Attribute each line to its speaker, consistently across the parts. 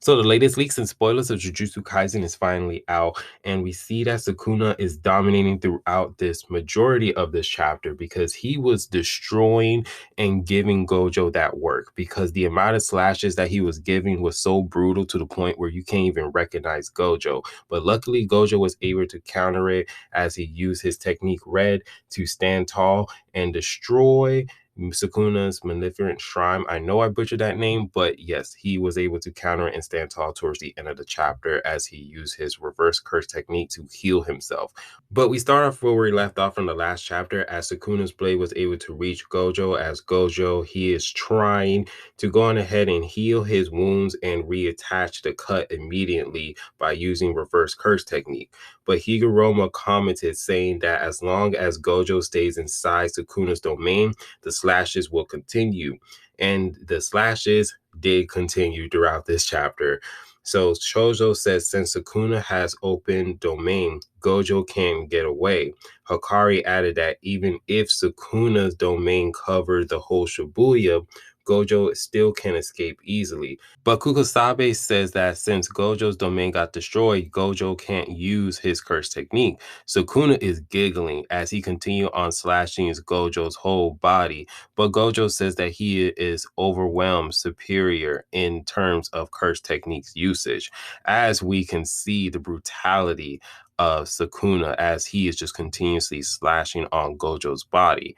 Speaker 1: So the latest leaks and spoilers of Jujutsu Kaisen is finally out, and we see that Sukuna is dominating throughout this majority of this chapter because he was destroying and giving Gojo that work because the amount of slashes that he was giving was so brutal to the point where you can't even recognize Gojo. But luckily, Gojo was able to counter it as he used his technique Red to stand tall and destroy Sukuna's Maleficent Shrine. I know I butchered that name, but yes, he was able to counter it and stand tall towards the end of the chapter as he used his reverse curse technique to heal himself. But we start off where we left off from the last chapter as Sukuna's blade was able to reach Gojo. As Gojo, he is trying to go on ahead and heal his wounds and reattach the cut immediately by using reverse curse technique. But Higuruma commented saying that as long as Gojo stays inside Sukuna's domain, the slashes will continue. And the slashes did continue throughout this chapter. So Shoujo says since Sukuna has open domain, Gojo can't get away. Hikari added that even if Sukuna's domain covered the whole Shibuya, Gojo still can escape easily. But Kukusabe says that since Gojo's domain got destroyed, Gojo can't use his curse technique. Sukuna is giggling as he continues on slashing Gojo's whole body, but Gojo says that he is overwhelmed superior in terms of curse techniques usage, as we can see the brutality of Sukuna as he is just continuously slashing on Gojo's body.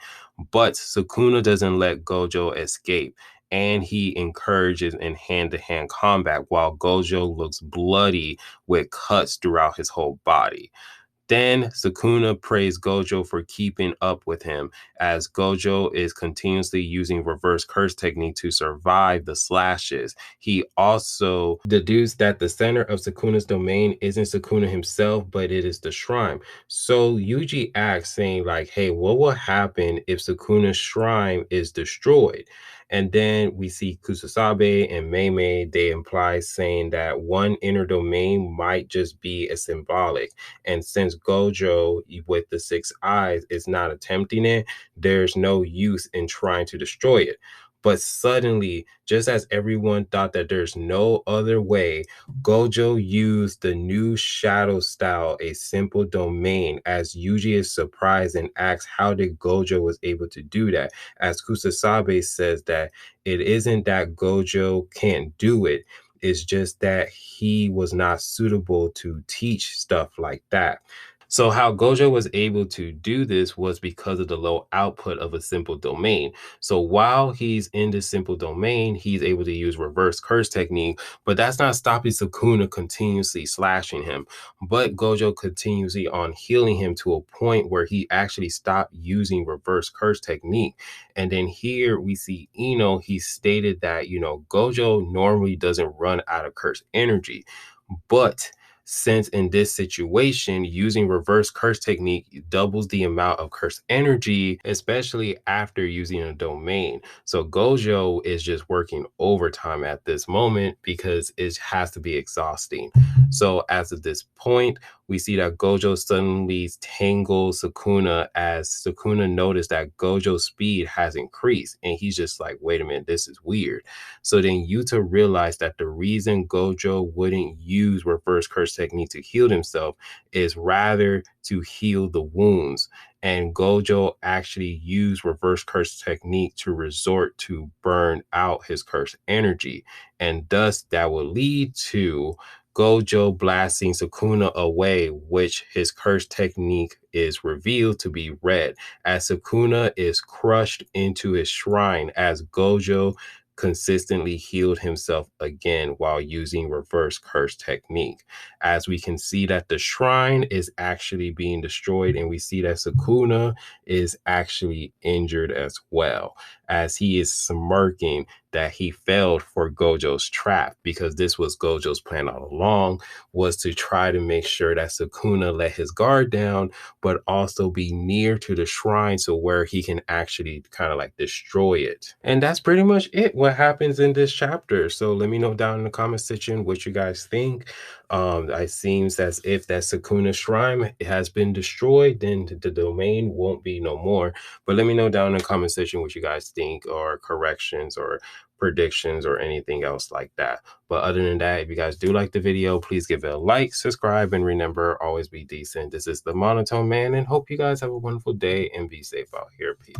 Speaker 1: But Sukuna doesn't let Gojo escape, and he encourages in hand-to-hand combat while Gojo looks bloody with cuts throughout his whole body. Then Sukuna praised Gojo for keeping up with him, as Gojo is continuously using reverse curse technique to survive the slashes. He also deduced that the center of Sukuna's domain isn't Sukuna himself, but it is the shrine. So Yuji asks, saying like, hey, what will happen if Sukuna's shrine is destroyed? And then we see Kusasabe and Meimei, they imply saying that one inner domain might just be a symbolic. And since Gojo with the six eyes is not attempting it, there's no use in trying to destroy it. But suddenly, just as everyone thought that there's no other way, Gojo used the new shadow style, a simple domain, as Yuji is surprised and asks how did Gojo was able to do that, as Kusasabe says that it isn't that Gojo can't do it, it's just that he was not suitable to teach stuff like that. So how Gojo was able to do this was because of the low output of a simple domain. So while he's in this simple domain, he's able to use reverse curse technique, but that's not stopping Sukuna continuously slashing him. But Gojo continuously on healing him to a point where he actually stopped using reverse curse technique. And then here we see Ino, he stated that, Gojo normally doesn't run out of curse energy, but since in this situation, using reverse curse technique doubles the amount of curse energy, especially after using a domain. So Gojo is just working overtime at this moment because it has to be exhausting. So as of this point, we see that Gojo suddenly tangles Sukuna as Sukuna noticed that Gojo's speed has increased. And he's just like, wait a minute, this is weird. So then Yuta realized that the reason Gojo wouldn't use reverse curse technique to heal himself is rather to heal the wounds. And Gojo actually used reverse curse technique to resort to burn out his curse energy. And thus that will lead to Gojo blasting Sukuna away, which his curse technique is revealed to be red, as Sukuna is crushed into his shrine as Gojo consistently healed himself again while using reverse curse technique. As we can see that the shrine is actually being destroyed, and we see that Sukuna is actually injured as well, as he is smirking that he failed for Gojo's trap, because this was Gojo's plan all along, was to try to make sure that Sukuna let his guard down, but also be near to the shrine so where he can actually kind of like destroy it. And that's pretty much it, what happens in this chapter. So let me know down in the comment section what you guys think. It seems as if that Sukuna shrine has been destroyed, then the domain won't be no more. But let me know down in the comment section what you guys think or corrections or predictions or anything else like that. But other than that, if you guys do like the video, please give it a like, subscribe, and remember, always be decent. This is the Monotone Man, and hope you guys have a wonderful day and be safe out here. Peace.